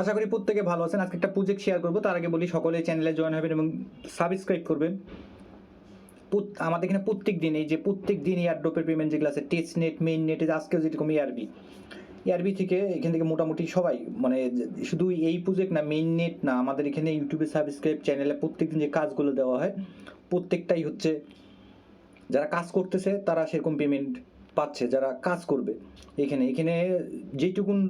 আশা করি প্রত্যেকে ভালো আছেন। আজকে একটা প্রজেক্ট শেয়ার করবো, তার আগে বলি সকলে চ্যানেলে জয়েন হবেন এবং সাবস্ক্রাইব করবেন। আমাদের এখানে প্রত্যেক দিন এয়ারড্রপের পেমেন্ট যেগুলো আছে, টেস্টনেট, মেইন নেটে, আজকেও যেরকম এআরবি থেকে এখান থেকে মোটামুটি সবাই, মানে শুধু এই প্রজেক্ট না, মেইন নেট না, আমাদের এখানে ইউটিউবে সাবস্ক্রাইব চ্যানেলে প্রত্যেকদিন যে কাজগুলো দেওয়া হয় প্রত্যেকটাই হচ্ছে যারা কাজ করতেছে তারা সেরকম পেমেন্ট পাচ্ছে, যারা কাজ করবে এখানে যেটুকুন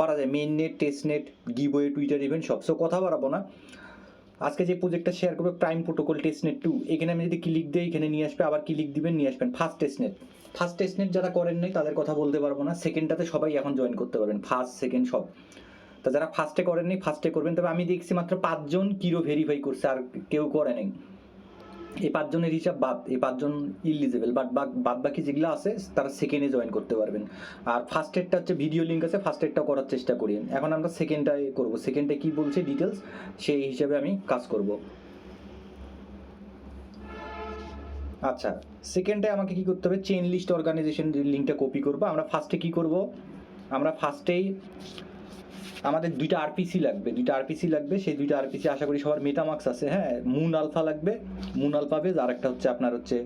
পারা যায়, main net, testnet, giveaway, Twitter event সব। সো কথা বাড়াবো না, আজকে যে প্রজেক্টটা শেয়ার করবে প্রাইম প্রোটোকল টেস্টনেট 2। এখানে আমি যদি ক্লিক দিই এখানে নিয়ে আসবে, আবার ক্লিক দিবেন নিয়ে আসবেন ফার্স্ট টেস্টনেট যারা করেন নাই তাদের কথা বলতে পারবো না, সেকেন্ডটাতে সবাই এখন জয়েন করতে পারবেন, ফার্স্ট সেকেন্ড সব। তা যারা ফার্স্টে করেননি ফার্স্টে করবেন। তবে আমি দেখছি মাত্র 5 জন কিরো ভেরিফাই করছে, আর কেউ করে নাই। এই 5 জনের হিসাব বাদ, এই 5 জন ইলিজিবল, বাদ বাকি যেগুলো আছে তারা সেকেন্ডে জয়েন করতে পারবেন। আর ফার্স্ট এডটা হচ্ছে ভিডিও লিঙ্ক আছে, ফার্স্ট এডটা করার চেষ্টা করি। এখন আমরা সেকেন্ডটাই করবো, সেকেন্ডে কি বলছে ডিটেলস সেই হিসাবে আমি কাজ করব। আচ্ছা, সেকেন্ডে আমাকে কি করতে হবে, চেইন লিস্ট অর্গানাইজেশন লিঙ্কটা কপি করবো। আমরা ফার্স্টে কি করব, আমরা ফার্স্টেই আমাদের দুইটা আরপিসি লাগবে, সেই দুইটা আরপিসি আশা করি সবার মেটামার্কস আছে। হ্যাঁ, মুন আলফা লাগবে, মুন আলফা বেজ, আর একটা হচ্ছে আপনার হচ্ছে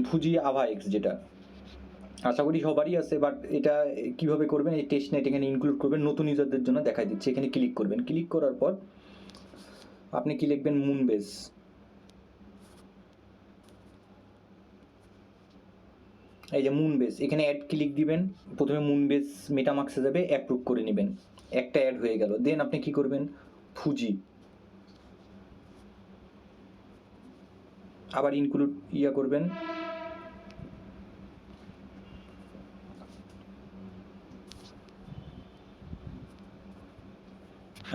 ফুজি আভা এক্স, যেটা আশা করি সবারই আছে। বাট এটা কিভাবে করবেন, এই টেস্টনেট এখানে ইনক্লুড করবেন, নতুন ইউজারদের জন্য দেখাই দিচ্ছি। এখানে ক্লিক করবেন, ক্লিক করার পর আপনি কি লিখবেন, মুন বেজ। এই যে মুন বেস, এখানে অ্যাড ক্লিক দিবেন। প্রথমে মুন বেস মেটামার্কসে যাবে, অ্যাপ্রুভ করে নেবেন, একটা অ্যাড হয়ে গেল। দেন আপনি কি করবেন, ফুজি আবার ইনক্লুড করবেন।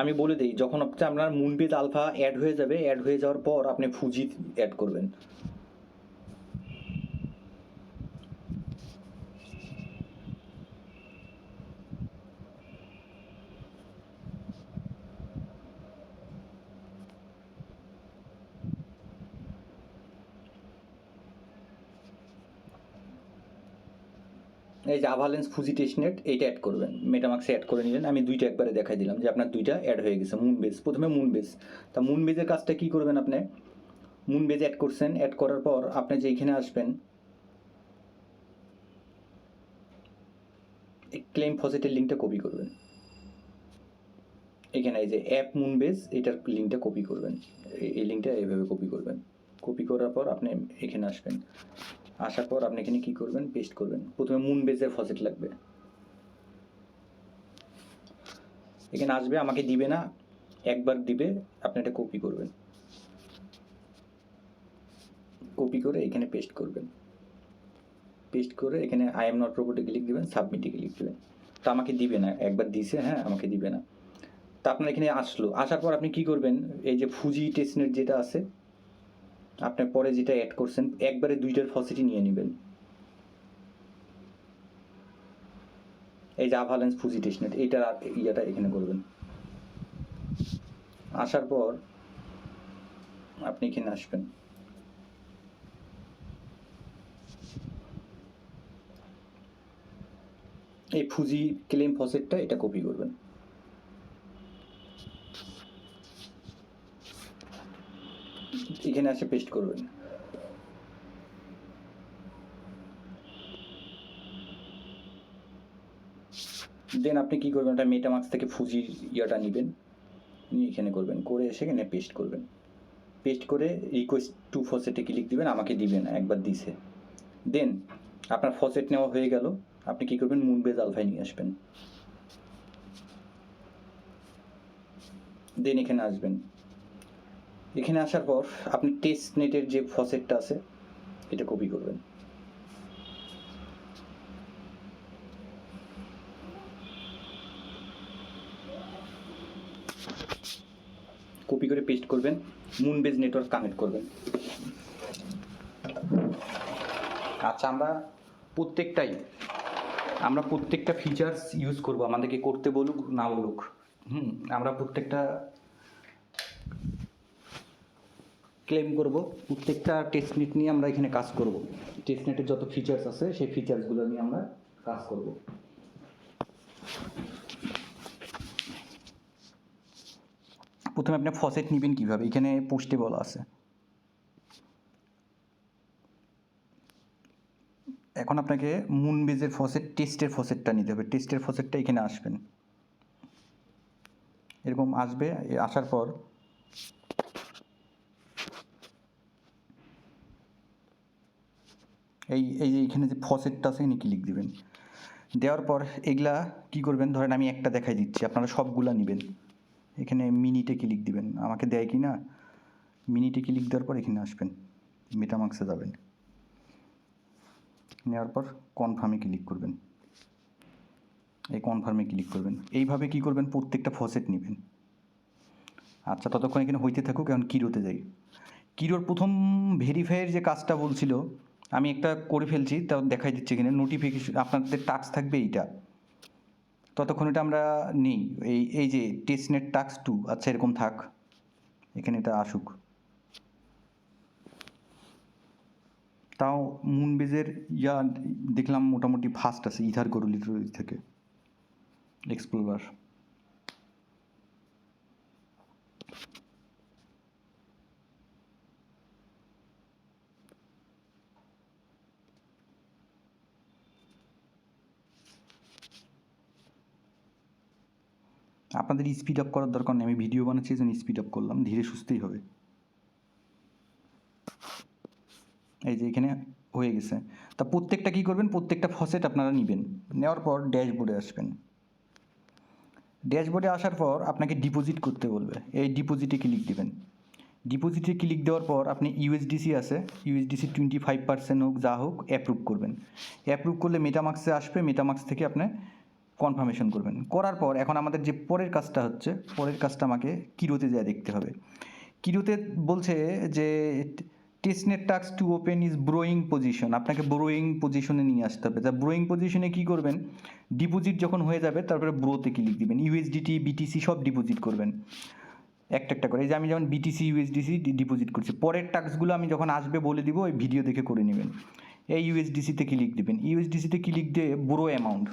আমি বলে দিই, যখন আপনার মুন বেস আলফা অ্যাড হয়ে যাবে, অ্যাড হয়ে যাওয়ার পর আপনি ফুজি অ্যাড করবেন। এই যে আভালেন্স ফুজি টেস্টনেট, এইটা অ্যাড করবেন, মেটামার্কসে অ্যাড করে নিলেন। আমি দুইটা একবারে দেখাই দিলাম যে আপনার দুইটা অ্যাড হয়ে গেছে। মুন বেস, প্রথমে মুন বেস। তা মুন বেজের কাজটা কি করবেন, আপনি মুন বেজ অ্যাড করছেন, অ্যাড করার পর আপনি যে এখানে আসবেন, ক্লেম ফসেটের লিঙ্কটা কপি করবেন। এখানে এই যে অ্যাপ মুন বেজ, এটার লিঙ্কটা কপি করবেন, এই লিঙ্কটা এইভাবে কপি করবেন। কপি করার পর আপনি এখানে আসবেন, আসার পর আপনি এখানে কি করবেন, পেস্ট করবেন। প্রথমে মুন বেজের ফসেট লাগবে, এখানে আসবে, আমাকে দিবে না, একবার দিবে, আপনি এটা কপি করবেন, কপি করে এখানে পেস্ট করবেন। পেস্ট করে এখানে আই এম নট রোবটে ক্লিক দিবেন, সাবমিটে ক্লিক দিবেন। তো আমাকে দিবে না, একবার দিছে, হ্যাঁ আমাকে দিবে না। তা আপনার এখানে আসলো, আসার পর আপনি কি করবেন, এই যে ফুজি টেস্টনেট যেটা আছে, আপনি পরে যেটা অ্যাড করছেন, একবারে দুইটার ফসেটই নিয়ে নেবেন। এই যে আভালেন্স ফুজি টেস্টনেট, এইটার ইয়াটা এখানে করবেন। আসার পর আপনি এখানে আসবেন, এই ফুজি ক্লেম ফসেটটা এটা কপি করবেন। এখানে আসে পেস্ট করবেন। দেন আপনি কি করবেন, এটা মেটামার্কস থেকে ফুজির ইয়াটা নেবেন, নিয়ে এখানে করবেন, করে এসে এখানে পেস্ট করবেন। পেস্ট করে রিকোয়েস্ট টু ফসেটে ক্লিক দিবেন, আমাকে দিবেন, একবার দিছে। দেন আপনার ফসেট নেওয়া হয়ে গেল, আপনি কি করবেন, মুন বেজ আলফায় নিয়ে আসবেন। দেন এখানে আসবেন, এখানে আসার পর আপনি টেস্ট নেটের যে ফসেটটা আছে এটা কপি করবেন। কপি করে পেস্ট করবেন, মুন বেজ নেটওয়ার্ক কানেক্ট করবেন। আচ্ছা, আমরা প্রত্যেকটা ফিচার্স ইউজ করব, আমাদেরকে করতে বলুক না বলুক। আমরা প্রত্যেকটা ক্লেম করব, প্রত্যেকটা টেস্টনেট নিয়ে আমরা এখানে কাজ করব। টেস্টনেটের যত ফিচার্স আছে সেই ফিচার্সগুলো নিয়ে আমরা কাজ করব। প্রথমে আপনি ফসেট নেবেন কীভাবে, এখানে পোস্টে বলা আছে। এখন আপনাকে মুনবেজের ফসেট টেস্টের ফসেটটা নিতে হবে। টেস্টের ফসেটটা এখানে আসবেন, এরকম আসবে। আসার পর এই এই যে এখানে যে ফসেটটা আছে এখানে ক্লিক দিবেন। দেওয়ার পর এগুলা কি করবেন, ধরেন আমি একটা দেখাই দিচ্ছি, আপনারা সবগুলা নেবেন। এখানে মিনিটে ক্লিক দিবেন, আমাকে দেয় কি না। মিনিটে ক্লিক দেওয়ার পর এখানে আসবেন, মেটামাক্সে যাবেন, নেওয়ার পর কনফার্মে ক্লিক করবেন। এই কনফার্মে ক্লিক করবেন। এইভাবে কি করবেন, প্রত্যেকটা ফসেট নেবেন। আচ্ছা, ততক্ষণ এখানে হইতে থাকুক। এখন কিরোতে যাই। কিরোর প্রথম ভেরিফাইয়ের যে কাজটা বলছিল, আমি একটা করে ফেলছি, তাও দেখাই দিচ্ছি এখানে। নোটিফিকেশন আপনাদের টাস্ক থাকবে এইটা, ততক্ষণ এটা আমরা নেই। এই যে টেস্টনেট টাস্ক 2, আচ্ছা এরকম থাক, এখানে এটা আসুক। তাও মুনবেজের দেখলাম মোটামুটি ফাস্ট আছে ইথার গরুলির থেকে এক্সপ্লোরার। আপনাদের স্পিড আপ করার দরকার নেই, আমি ভিডিও বানাচ্ছি এই জন্য স্পিড আপ করলাম, ধীরে সুস্থেই হবে। এই যে এখানে হয়ে গেছে। তা প্রত্যেকটা কী করবেন, প্রত্যেকটা ফসেট আপনারা নেবেন। নেওয়ার পর ড্যাশবোর্ডে আসবেন। ড্যাশবোর্ডে আসার পর আপনাকে ডিপোজিট করতে বলবে, এই ডিপোজিটে ক্লিক দেবেন। ডিপোজিটে ক্লিক দেওয়ার পর আপনি ইউএসডিসি আছে, ইউএসডিসি 25% হোক যা হোক অ্যাপ্রুভ করবেন। অ্যাপ্রুভ করলে মেটামাক্সে আসবে, মেটামাক্স থেকে আপনি কনফার্মেশন করবেন। করার পর এখন আমাদের যে পরের কাজটা হচ্ছে, পরের কাজটা আমাকে কিরোতে যা দেখতে হবে। কিরোতে বলছে যে testnet task to open is ব্রোয়িং position, আপনাকে ব্রোয়িং পজিশনে নিয়ে আসতে হবে। তা ব্রোয়িং পজিশনে কী করবেন, ডিপোজিট যখন হয়ে যাবে তারপরে ব্রোতে ক্লিক দিবেন। ইউএসডিটি বিটিসি সব ডিপোজিট করবেন একটা একটা করে। এই যে আমি যেমন বিটিসি ইউএসডিসি ডিপোজিট করছি, পরের টাস্কগুলো আমি যখন আসবে বলে দিব, ওই ভিডিও দেখে করে নেবেন। এই ইউএসডিসিতে ক্লিক দিবেন। ইউএসডিসিতে ক্লিক দিয়ে ব্রো অ্যামাউন্ট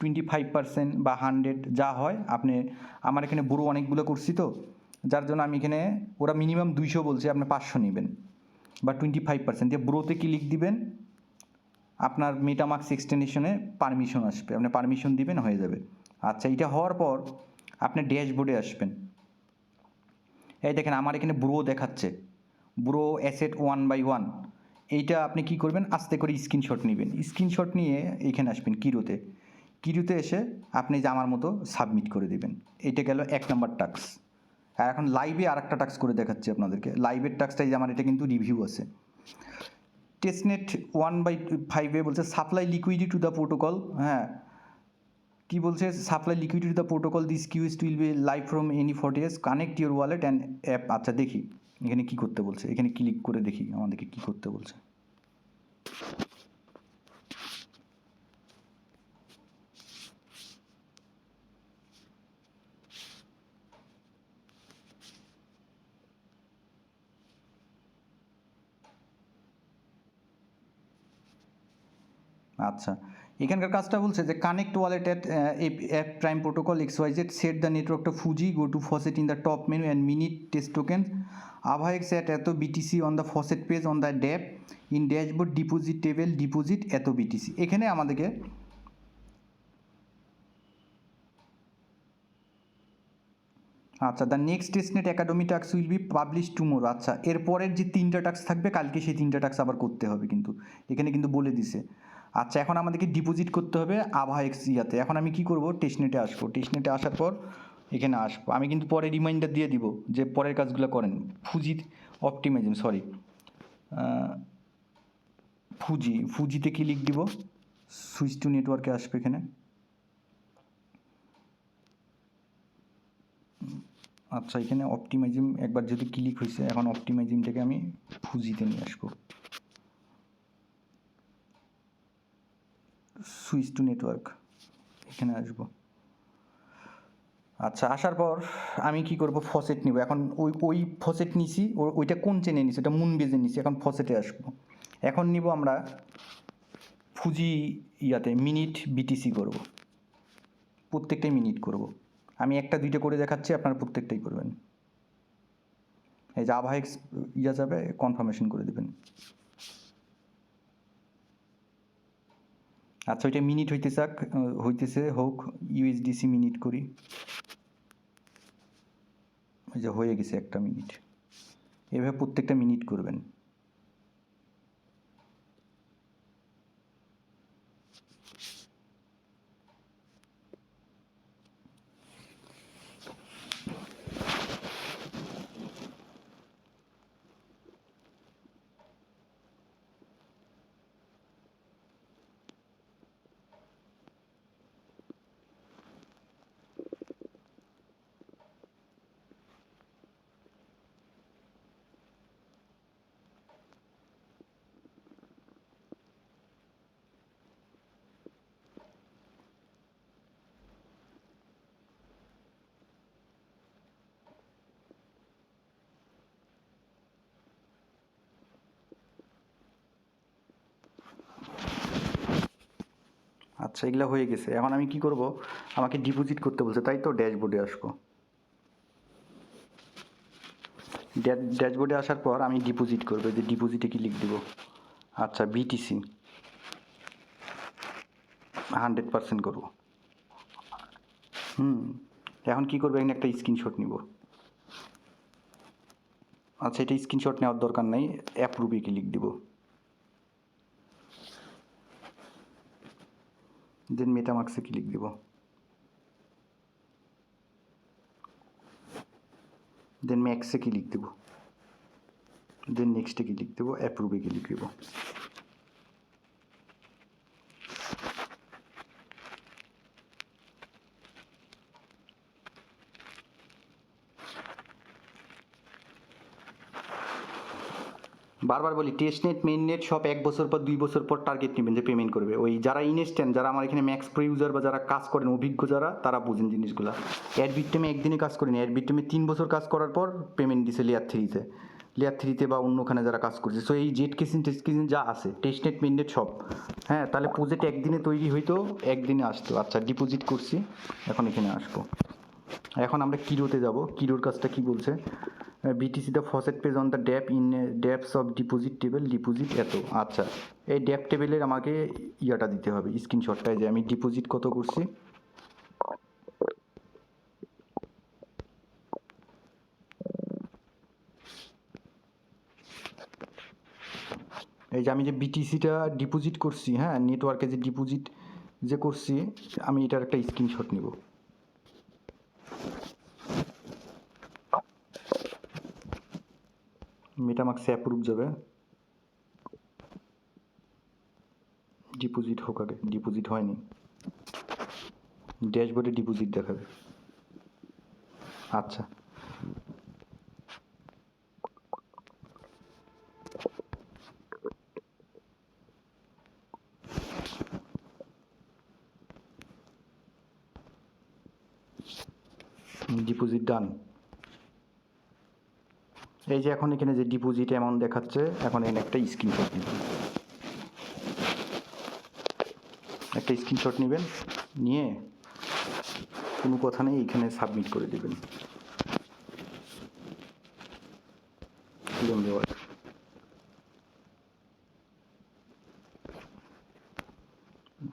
25% বা 100 যা হয় আপনি, আমার এখানে ব্রো অনেকগুলো করছি তো, যার জন্য আমি এখানে, ওরা মিনিমাম 200 বলছে, আপনি 500 নেবেন বা 25% দিয়ে ব্রোতে ক্লিক দিবেন। আপনার মেটামাক্স এক্সটেনশনে পারমিশন আসবে, আপনি পারমিশন দিবেন, হয়ে যাবে। আচ্ছা, এটা হওয়ার পর আপনি ড্যাশবোর্ডে আসবেন। এই দেখেন আমার এখানে ব্রো দেখাচ্ছে, ব্রো অ্যাসেট 1/1। এইটা আপনি কি করবেন, আস্তে করে স্ক্রিনশট নেবেন। স্ক্রিনশট নিয়ে এইখানে আসবেন কিরোতে। কিরোতে এসে আপনি যে আমার মতো সাবমিট করে দেবেন। এইটা গেল 1 নম্বর টাস্ক। আর এখন লাইভে আর একটা টাস্ক করে দেখাচ্ছি আপনাদেরকে। লাইভের টাস্কটাই যে আমার এটা কিন্তু রিভিউ আছে। টেস্টনেট 1/5 বলছে supply liquidity to the protocol. হ্যাঁ, কি বলছে, supply liquidity to the protocol, this quiz will be live from any 40 days, connect your wallet and app. আচ্ছা দেখি এখানে কি করতে বলছে, এখানে ক্লিক করে দেখি আমাদেরকে কি করতে বলছে। আচ্ছা, এখানকার কাজটা বলছে যে connect wallet app prime protocol XYZ, set the network to Fuji, go to faucet in the top menu and mint test token, AVAX at এত BTC on the faucet page on the dapp in dashboard deposit table deposit এত BTC. এখানে আমাদেরকে আচ্ছা, the next testnet academy task will be publish tomorrow. আচ্ছা, এরপরের যে 3টা task থাকবে কালকে, সেই 3টা টাস্ক আবার করতে হবে কিন্তু, এখানে কিন্তু বলে দিছে। আচ্ছা, এখন আমাদেরকে ডিপোজিট করতে হবে আভাএক্স ইয়াতে। এখন আমি কি করব, টেস্টনেটে আসবো। টেস্টনেটে আসার পর এখানে আসবো, আমি কিন্তু পরে রিমাইন্ডার দিয়ে দিব যে পরের কাজগুলো করেন। ফুজিতে ক্লিক দিব, সুইচ টু নেটওয়ার্কে আসবে এখানে। আচ্ছা, এখানে অপটিমাইজিম একবার যেহেতু ক্লিক হয়েছে, এখন অপটিমাইজিমটাকে আমি ফুজিতে নিয়ে আসবো। সুইচ টু নেটওয়ার্ক এখানে আসবো। আচ্ছা, আসার পর আমি কি করব, ফসেট নিব। এখন ওই ফসেট নিছি, ওইটা কোন চেনে নিছি, ওটা মুনবেজে নিছি। এখন ফসেটে আসবো। এখন নিব আমরা ফুজি ইয়াতে মিনিট বিটিসি করব। প্রত্যেকটাই মিনিট করব। আমি একটা দুইটা করে দেখাচ্ছি, আপনারা প্রত্যেকটাই করবেন। এই যে আভা এক্স ইয়া যাবে, কনফার্মেশন করে দেবেন। আচ্ছা, ওইটা মিনিট হইতেছে হোক, ইউএসডিসি মিনিট করি। ওই যে হয়ে গেছে একটা মিনিট। এভাবে প্রত্যেকটা মিনিট করবেন। আচ্ছা, এগুলো হয়ে গেছে। এখন আমি কি করব, আমাকে ডিপোজিট করতে বলছে, তাই তো ড্যাশবোর্ডে আসবো। ড্যাশবোর্ডে আসার পর আমি ডিপোজিট করবো, যে ডিপোজিটে কি লিখ দিব। আচ্ছা, বিটিসি 100% করব। এখন কি করবো, এখানে একটা স্ক্রিনশট নিব। আচ্ছা, এটা স্ক্রিনশট নেওয়ার দরকার নাই, অ্যাপ্রুভে কি লিখ দিব। দেন মেটামার্কসে কি লিখ দিব। দেন ম্যাক্সে কি লিখ দেব। দেন নেক্সটে কি লিখ দেবো, অ্যাপ্রুভে কি লিখ দেব। বারবার বলি, টেস্টনেট মেইন নেট সব 1 বছর পর 2 বছর পর টার্গেট নেবেন যে পেমেন্ট করবে। ওই যারা ইনস্ট্যান্ট, যারা আমার এখানে ম্যাক্স প্রো ইউজার বা যারা কাজ করেন অভিজ্ঞ যারা, তারা বুঝেন জিনিসগুলো। অ্যাডবিটমে একদিনে কাজ করেনি, অ্যাডবিটমে 3 বছর কাজ করার পর পেমেন্ট দিছে লেয়ার থ্রিতে বা অন্যখানে যারা কাজ করছে। সো এই জেড কেসিন টেস্ট কেসিন যা আছে, টেস্টনেট মেইন নেট সব, হ্যাঁ, তাহলে প্রজেক্ট একদিনে তৈরি হইতো, একদিনে আসতো। আচ্ছা, ডিপোজিট করছি, এখন এখানে আসবো। এখন আমরা কিরোতে যাব। কিরোর কাজটা কি বলছে, BTC the faucet page on the dapps of deposit table, deposit এত। আচ্ছা, এই ড্যাপ টেবিলের আমাকে ইয়াটা দিতে হবে, স্ক্রিনশটটায়, যে আমি ডিপোজিট কত করছি। এই যে আমি যে বিটিসিটা ডিপোজিট করছি, হ্যাঁ, নেটওয়ার্কে যে ডিপোজিট যে করছি, আমি এটার একটা স্ক্রিনশট নিব। মেটামার্কসে অ্যাপ্রুভ যাবে, ডিপোজিট হোক আগে, ডিপোজিট হয়নি, ড্যাশবোর্ডে ডিপোজিট দেখাবে। আচ্ছা, ডিপোজিট ডান। এই যে এখন এখানে যে ডিপোজিট অ্যামাউন্ট দেখাচ্ছে, এখন এখানে একটা স্ক্রিনশট নেবেন, একটা স্ক্রিনশট নেবেন, নিয়ে কোনো কথা নেই, এখানে সাবমিট করে দেবেন। লোন দেওয়ার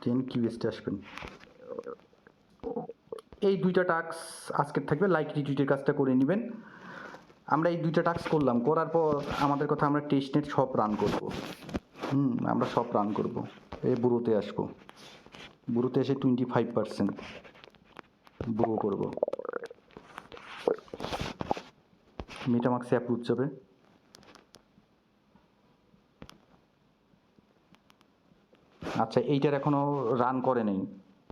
দেন কিউএসটে আসবেন। এই দুইটা টাস্ক আজকের থাকবে, লাইক রিটুইটের কাজটা করে নেবেন। আমরা এই দুইটা টাস্ক করলাম, করার পর আমাদের কথা, আমরা টেস্টনেট সব রান করব। আমরা সব রান করব। এই বুড়োতে আসবো, বুড়োতে এসে 25% বুড়ো করব। মেটামার্কসে অ্যাপ্রুভ যাবে। আচ্ছা, এইটার এখনো রান করে নেই,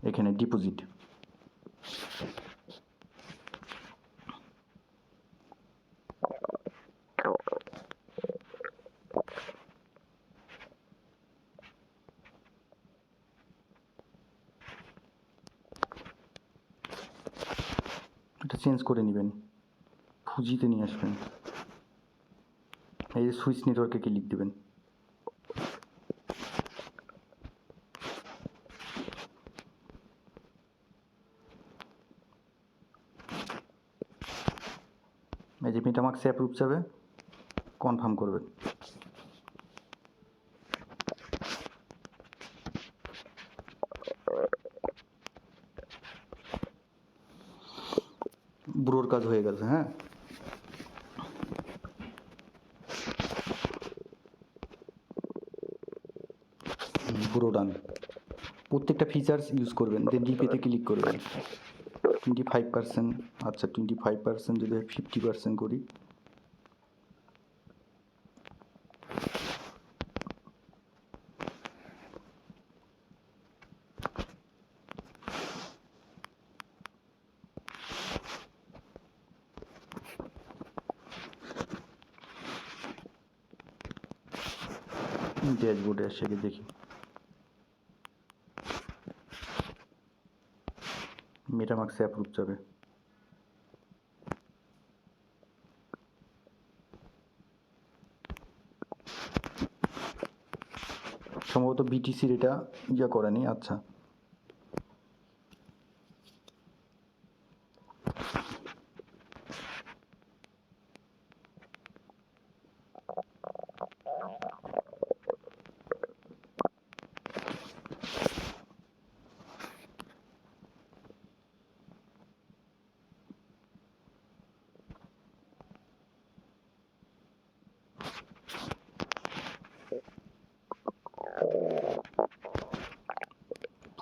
এখানে ডিপোজিট। এটা চেঞ্জ করে নেবেন, ফুজিতে নিয়ে আসবেন। এই যে সুইচ নেটওয়ার্কে ক্লিক দেবেন। এই যে মেটামাক্সে অ্যাপ্রুভ যাবে, কনফার্ম করবেন। ব্রোর কাজ হয়ে গেছে। হ্যাঁ, ব্রো ডান। প্রত্যেকটা ফিচার্স ইউজ করবেন, দেন ডিপেতে ক্লিক করবেন। 25%, আচ্ছা 25% যদি 50% করি, ড্যাশবোর্ডে এসে দেখি মেটামাক্সে অ্যাপ্রুভ যাবে। সম্ভবত বিটিসির এটা ইয়া করেনি। আচ্ছা,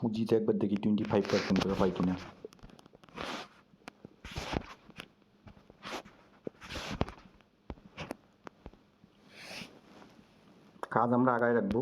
পুঁজিতে একবার দেখি 25% করে হয় কিনা। কাজ আমরা আগায় রাখবো।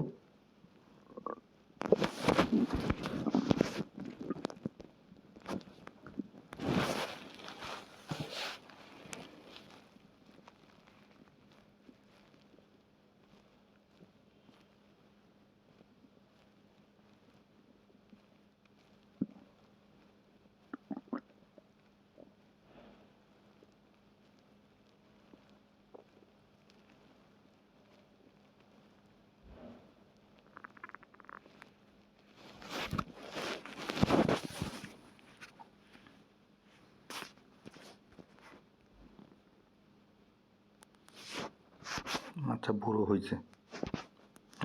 আচ্ছা, ভুরো হয়েছে।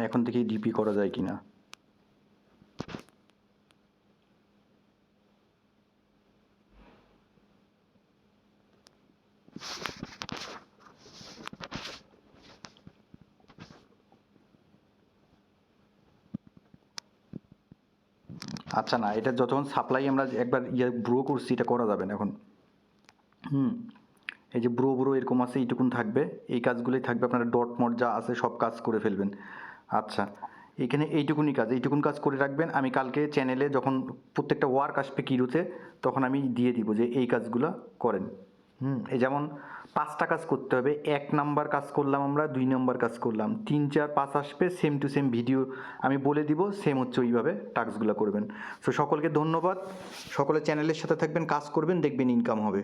এখন থেকে ডিপি করা যায় কিনা। আচ্ছা, না, এটা যতক্ষণ সাপ্লাই আমরা একবার ব্রো করছি এটা করা যাবে না এখন। এই যে ব্রো ব্রো এরকম আছে, এইটুকুন থাকবে, এই কাজগুলোই থাকবে। আপনারা ডট মট যা আছে সব কাজ করে ফেলবেন। আচ্ছা, এখানে এইটুকুন কাজ করে রাখবেন। আমি কালকে চ্যানেলে যখন প্রত্যেকটা ওয়ার্ক আসবে কিরুতে, তখন আমি দিয়ে দিব যে এই কাজগুলো করেন। এই যেমন 5টা কাজ করতে হবে। 1 নাম্বার কাজ করলাম আমরা, 2 নাম্বার কাজ করলাম, 3, 4, 5 আসবে, সেম টু সেম ভিডিও আমি বলে দিব, সেম হচ্ছে ওইভাবে টাস্কগুলো করবেন। সো সকলকে ধন্যবাদ। সকলে চ্যানেলের সাথে থাকবেন, কাজ করবেন, দেখবেন ইনকাম হবে।